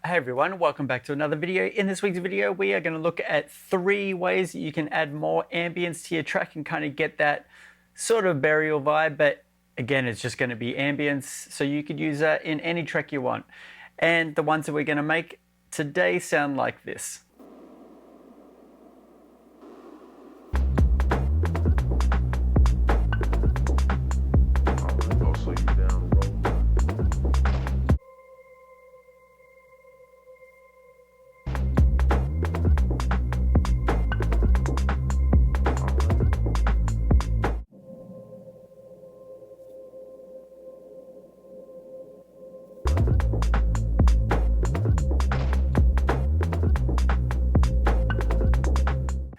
Hey everyone, welcome back to another video. In this week's video, we are going to look at 3 ways that you can add more ambience to your track and kind of get that sort of burial vibe, but again, it's just going to be ambience, so you could use that in any track you want. And the ones that we're going to make today sound like this.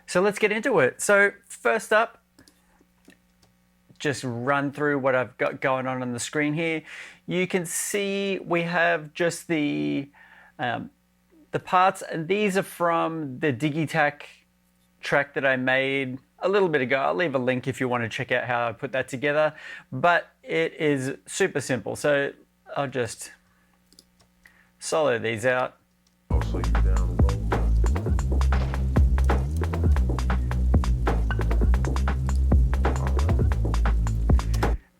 So let's get into it. So first up, just run through what I've got going on the screen here. You can see we have just the parts, and these are from the Digitac track that I made a little bit ago. I'll leave a link if you want to check out how I put that together, but it is super simple. So I'll just solo these out. I'll slow you down.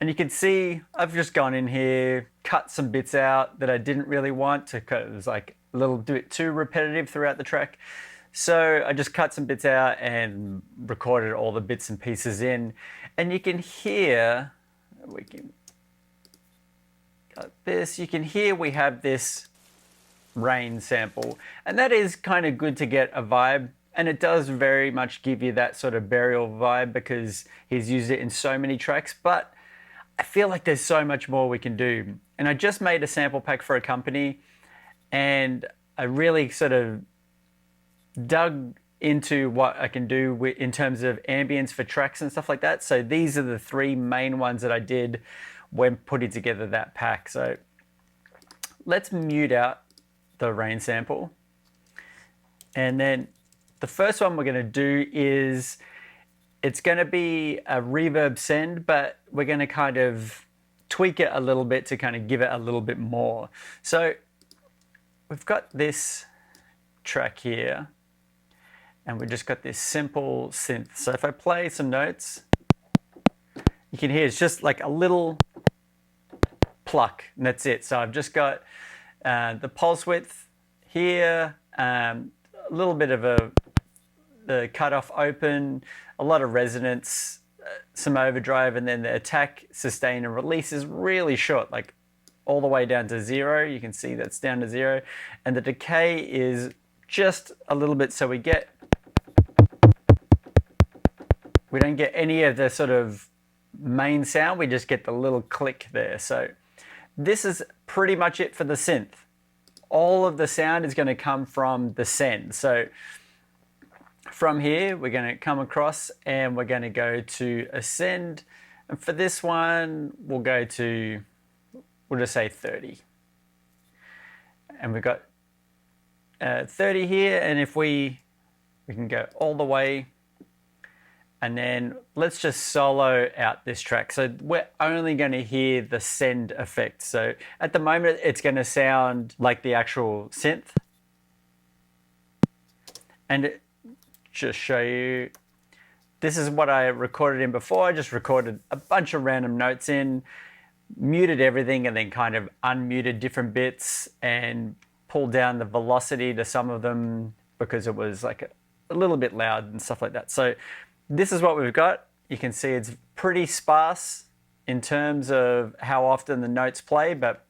And you can see I've just gone in here, cut some bits out that I didn't really want to, because it was like a little bit too repetitive throughout the track. So I just cut some bits out and recorded all the bits and pieces in. And you can hear, we can cut this, you can hear we have this rain sample. And that is kind of good to get a vibe. And it does very much give you that sort of burial vibe because he's used it in so many tracks. But I feel like there's so much more we can do. And I just made a sample pack for a company, and I really sort of dug into what I can do in terms of ambience for tracks and stuff like that. So these are the 3 main ones that I did when putting together that pack. So let's mute out the rain sample. And then the first one we're going to do is, it's going to be a reverb send, but we're going to kind of tweak it a little bit to kind of give it a little bit more. So we've got this track here, and we've just got this simple synth. So if I play some notes, you can hear it's just like a little pluck, and that's it. So I've just got the pulse width here, a little bit of the cutoff open, a lot of resonance, some overdrive, and then the attack, sustain, and release is really short, like all the way down to 0. You can see that's down to 0. And the decay is just a little bit, so we don't get any of the sort of main sound, we just get the little click there. So this is pretty much it for the synth. All of the sound is going to come from the send. So from here, we're going to come across and we're going to go to ascend. And for this one, we'll just say 30. And we've got 30 here. And if we can go all the way, and then let's just solo out this track. So we're only going to hear the send effect. So at the moment, it's going to sound like the actual synth. And just show you, this is what I recorded in before. I just recorded a bunch of random notes in, muted everything, and then kind of unmuted different bits and pulled down the velocity to some of them because it was like a little bit loud and stuff like that. So this is what we've got. You can see it's pretty sparse in terms of how often the notes play, but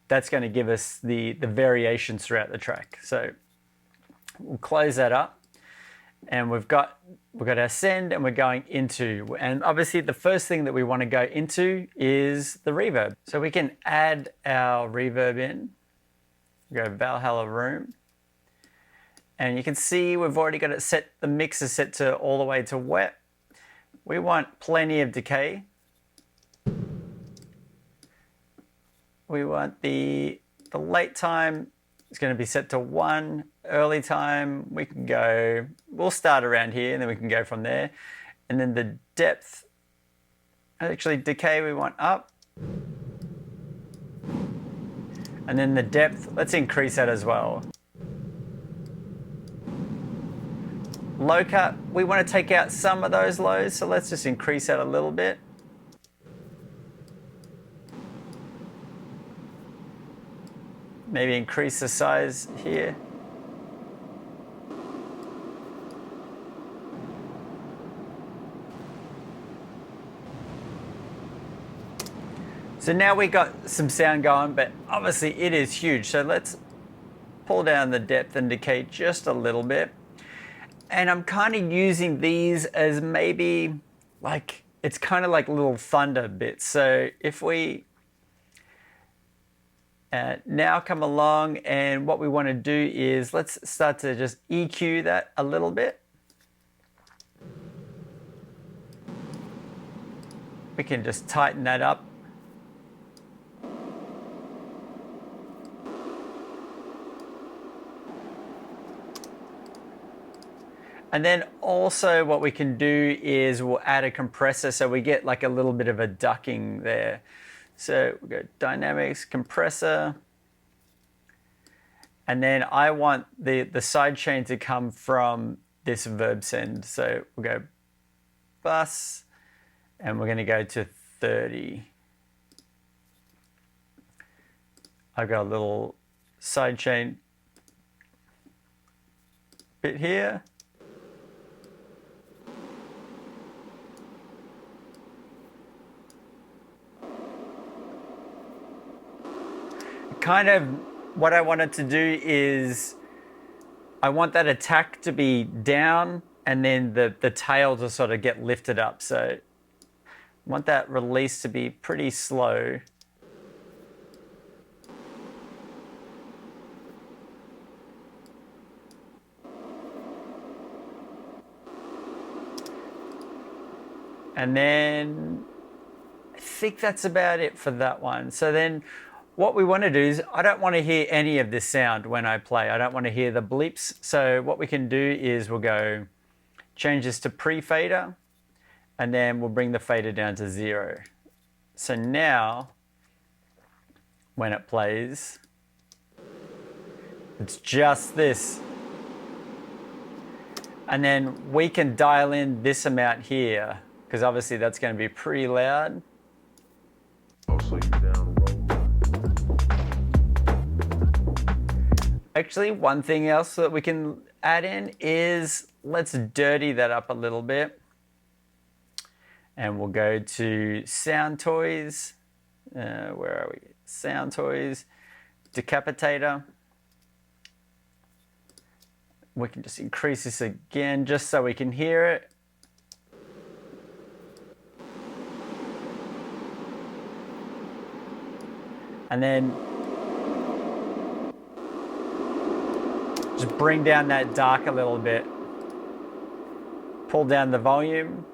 that's going to give us the variations throughout the track. So we'll close that up. And we've got our send, and we're going into, and obviously the first thing that we want to go into is the reverb. So we can add our reverb in, go Valhalla Room, and you can see we've already got it set, the mix is set to all the way to wet. We want plenty of decay. We want the late time is going to be set to 1. Early time, we'll start around here and then we can go from there. And then the depth, actually decay we want up. And And then the depth, let's increase that as well. Low cut, we want to take out some of those lows, so let's just increase that a little bit. Maybe increase the size here. So now we got some sound going, but obviously it is huge. So let's pull down the depth and decay just a little bit. And I'm kind of using these as maybe like, it's kind of like little thunder bits. So if we now come along, and what we want to do is let's start to just EQ that a little bit. We can just tighten that up. And then also what we can do is we'll add a compressor so we get like a little bit of a ducking there. So we'll go dynamics, compressor. And then I want the side chain to come from this verb send. So we'll go bus, and we're going to go to 30. I've got a little side chain bit here. Kind of what I wanted to do is I want that attack to be down and then the tail to sort of get lifted up. So I want that release to be pretty slow. And then I think that's about it for that one. So then what we want to do is, I don't want to hear any of this sound when I play. I don't want to hear the bleeps. So what we can do is we'll go change this to pre-fader, and then we'll bring the fader down to 0. So now when it plays, it's just this. And then we can dial in this amount here, because obviously that's going to be pretty loud. Actually, one thing else that we can add in is let's dirty that up a little bit. And we'll go to Sound Toys. Where are we? Sound Toys, Decapitator. We can just increase this again just so we can hear it. And then just bring down that dark a little bit. Pull down the volume.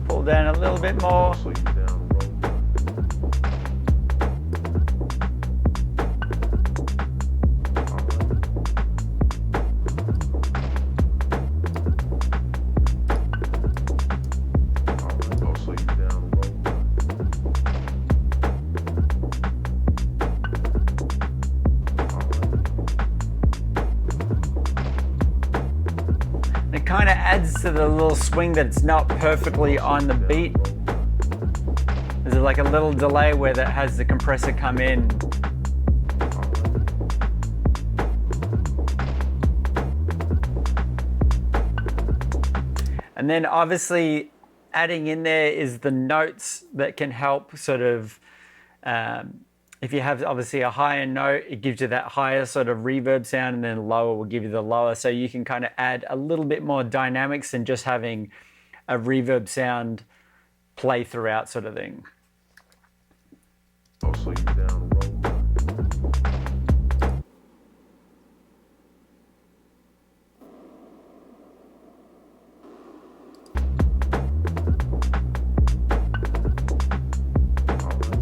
Pull down a little bit more. It kind of adds to the little swing that's not perfectly on the beat. There's like a little delay where that has the compressor come in. And then obviously adding in there is the notes that can help sort of, if you have obviously a higher note, it gives you that higher sort of reverb sound, and then lower will give you the lower. So you can kind of add a little bit more dynamics than just having a reverb sound play throughout sort of thing. I'll slow you down a roll.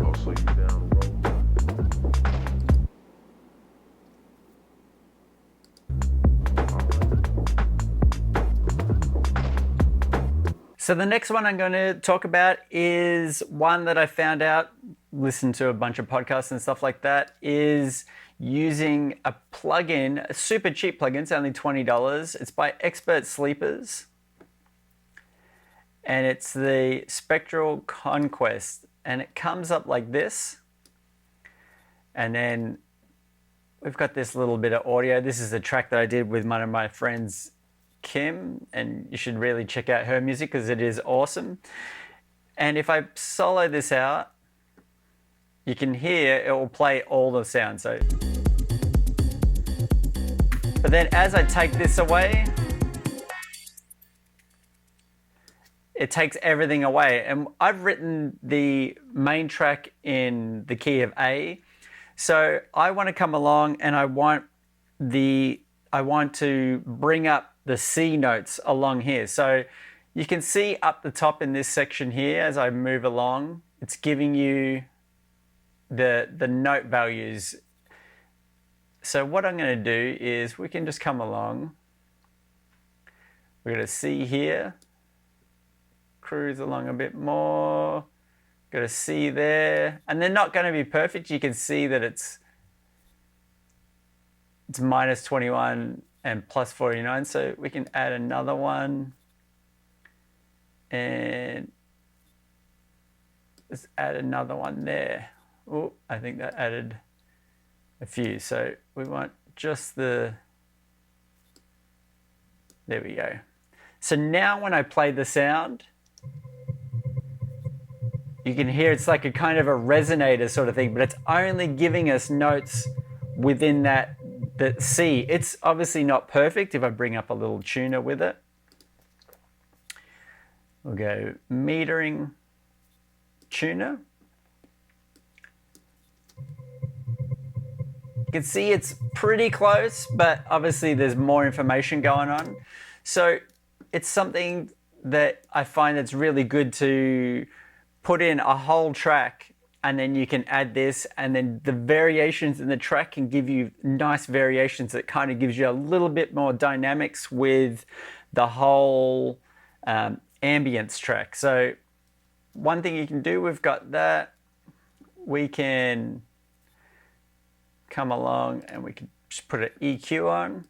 I'll slow you down a roll. So the next one I'm going to talk about is one that I found out, listened to a bunch of podcasts and stuff like that, is using a plugin, a super cheap plugin. It's only $20. It's by Expert Sleepers. And it's the Spectral Conquest. And it comes up like this. And then we've got this little bit of audio. This is a track that I did with one of my friends, Kim, and you should really check out her music because it is awesome. And if I solo this out, you can hear it will play all the sounds. So, but then as I take this away, it takes everything away. And I've written the main track in the key of A. So I want to come along and I want to bring up the C notes along here. So you can see up the top in this section here, as I move along, it's giving you the note values. So what I'm going to do is we can just come along. We're going to C here, cruise along a bit more, got a C there, and they're not going to be perfect. You can see that it's minus 21 and plus 49, so we can add another one, and let's add another one there. Oh, I think that added a few, so we want just there we go. So now when I play the sound, you can hear it's like a kind of a resonator sort of thing, but it's only giving us notes within that C. It's obviously not perfect. If I bring up a little tuner with it, we'll go metering tuner. You can see it's pretty close, but obviously there's more information going on. So it's something that I find that's really good to put in a whole track, and then you can add this, and then the variations in the track can give you nice variations that kind of gives you a little bit more dynamics with the whole ambience track. So one thing you can do, we've got that. We can come along and we can just put an EQ on.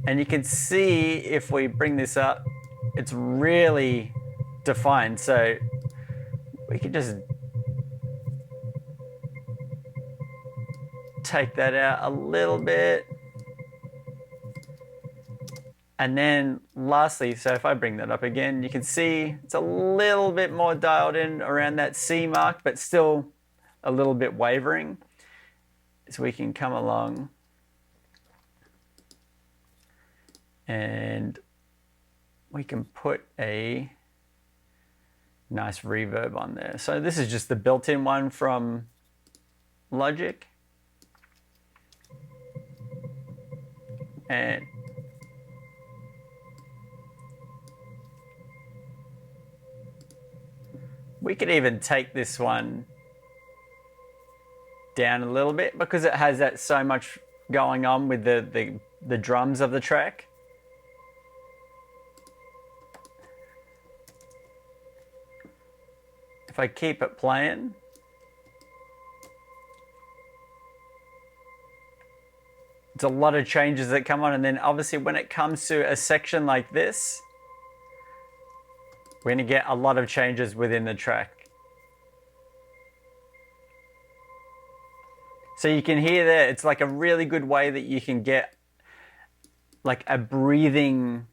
And you can see if we bring this up, it's really defined. So we can just take that out a little bit. And then lastly, so if I bring that up again, you can see it's a little bit more dialed in around that C mark, but still a little bit wavering. So we can come along and we can put a nice reverb on there. So this is just the built-in one from Logic. And we could even take this one down a little bit because it has that so much going on with the drums of the track. If I keep it playing, it's a lot of changes that come on, and then obviously when it comes to a section like this, we're going to get a lot of changes within the track. So you can hear there, it's like a really good way that you can get like a breathing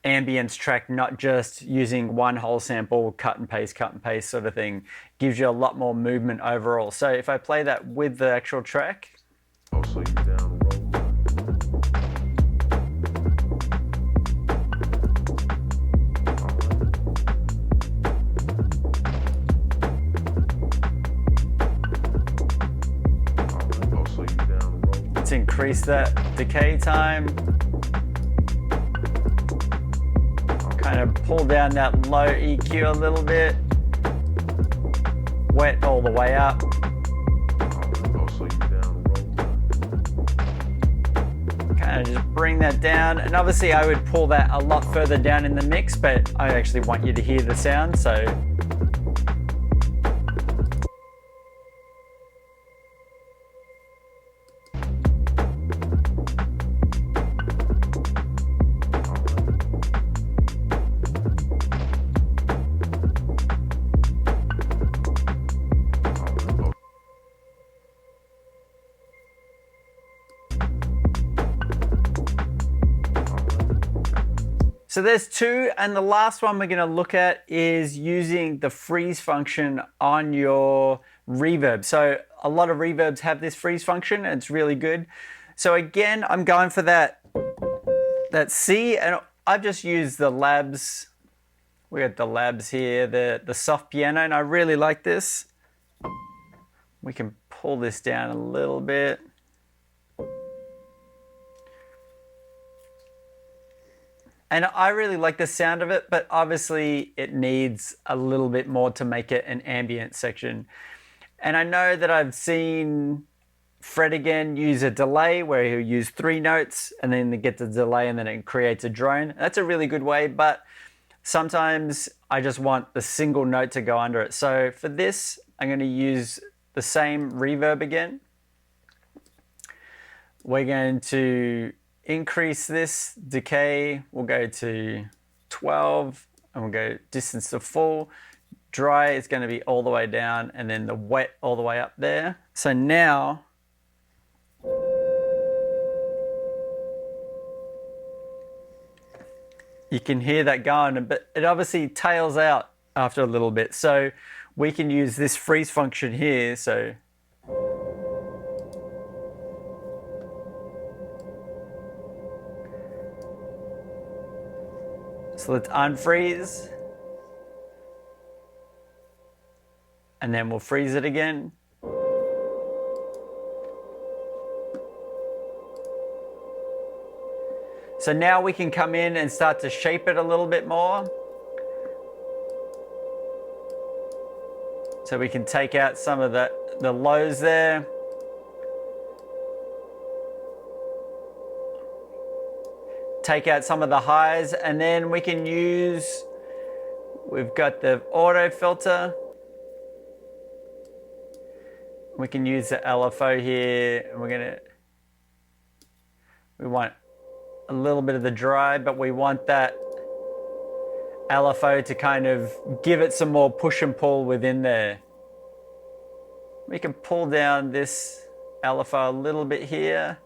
ambience track, not just using one whole sample, cut and paste sort of thing. Gives you a lot more movement overall. So if I play that with the actual track, Oh, so you down roll. Oh, so you down roll. let's increase that decay time. Kind of pull down that low EQ a little bit. Wet all the way up. Oh, so you down roll. Kind And just bring that down. And obviously I would pull that a lot further down in the mix, but I actually want you to hear the sound, so. So there's two, and the last one we're going to look at is using the freeze function on your reverb. So a lot of reverbs have this freeze function, and it's really good. So again, I'm going for that C, and I've just used the Labs. We got the Labs here, the soft piano, and I really like this. We can pull this down a little bit. And I really like the sound of it, but obviously it needs a little bit more to make it an ambient section. And I know that I've seen Fred again use a delay where he'll use 3 notes and then it gets a delay and then it creates a drone. That's a really good way, but sometimes I just want the single note to go under it. So for this, I'm going to use the same reverb again. We're going to increase this decay. We'll go to 12 and we'll go distance to full. Dry is going to be all the way down and then the wet all the way up there. So now you can hear that going, but it obviously tails out after a little bit. So we can use this freeze function here. So let's unfreeze. And then we'll freeze it again. So now we can come in and start to shape it a little bit more. So we can take out some of the lows there. Take out some of the highs, and then we can use, we've got the auto filter. We can use the LFO here, and we want a little bit of the dry, but we want that LFO to kind of give it some more push and pull within there. We can pull down this LFO a little bit here.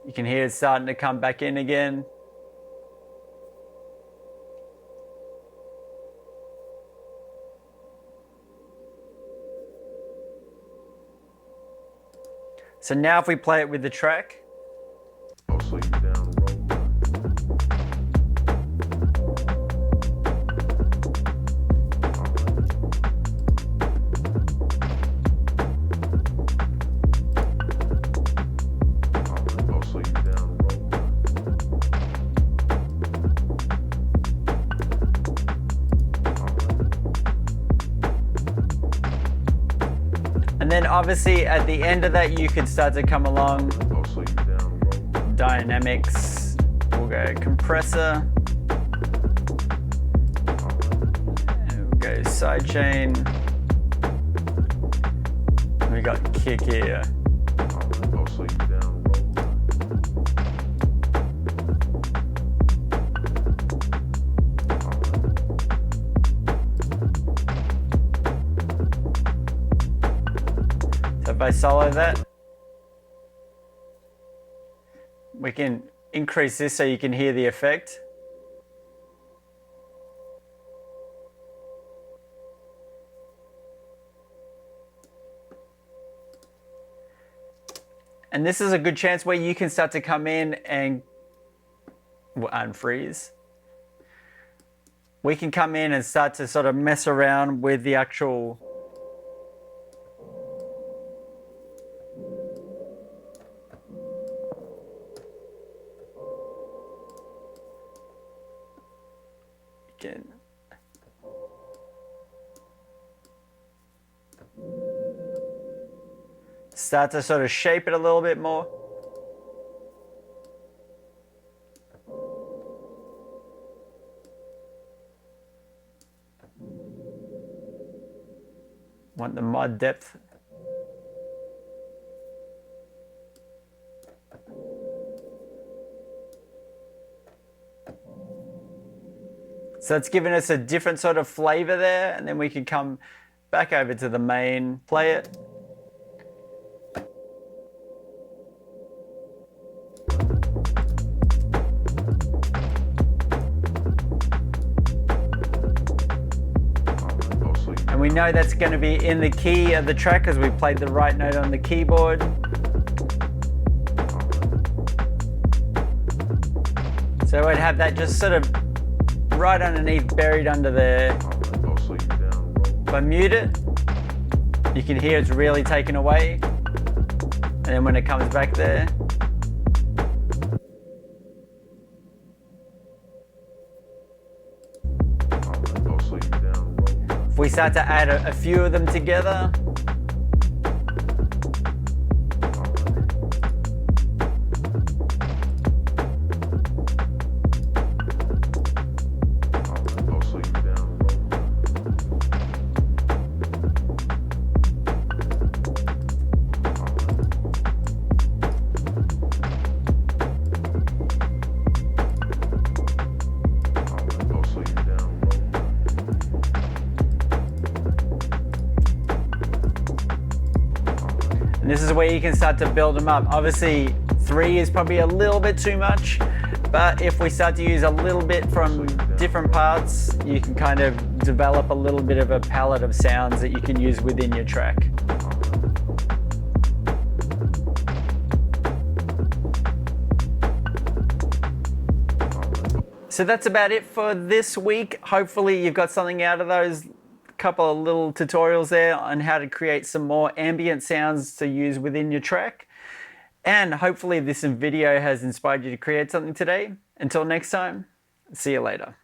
You can hear it starting to come back in again. So now if we play it with the track. I'll slow you down the road. I'll slow you down the road. And then obviously at the end of that, you could start to come along. I'll slow you down the road. Dynamics, we'll go compressor. And we'll go sidechain. We got kick here. I'll slow you down the road. So if I solo that, we can increase this so you can hear the effect. And this is a good chance where you can start to come in and unfreeze. We can come in and start to sort of mess around with the actual again. Start to sort of shape it a little bit more. Want the mod depth. So it's given us a different sort of flavor there, and then we can come back over to the main, play it. And we know that's going to be in the key of the track because we played the right note on the keyboard. So we'd have that just sort of right underneath, buried under there. If I mute it, you can hear it's really taken away. And then when it comes back there, if we start to add a few of them together, and this is where you can start to build them up. Obviously, 3 is probably a little bit too much, but if we start to use a little bit from different parts, you can kind of develop a little bit of a palette of sounds that you can use within your track. So that's about it for this week. Hopefully you've got something out of those couple of little tutorials there on how to create some more ambient sounds to use within your track. And hopefully this video has inspired you to create something today. Until next time, see you later.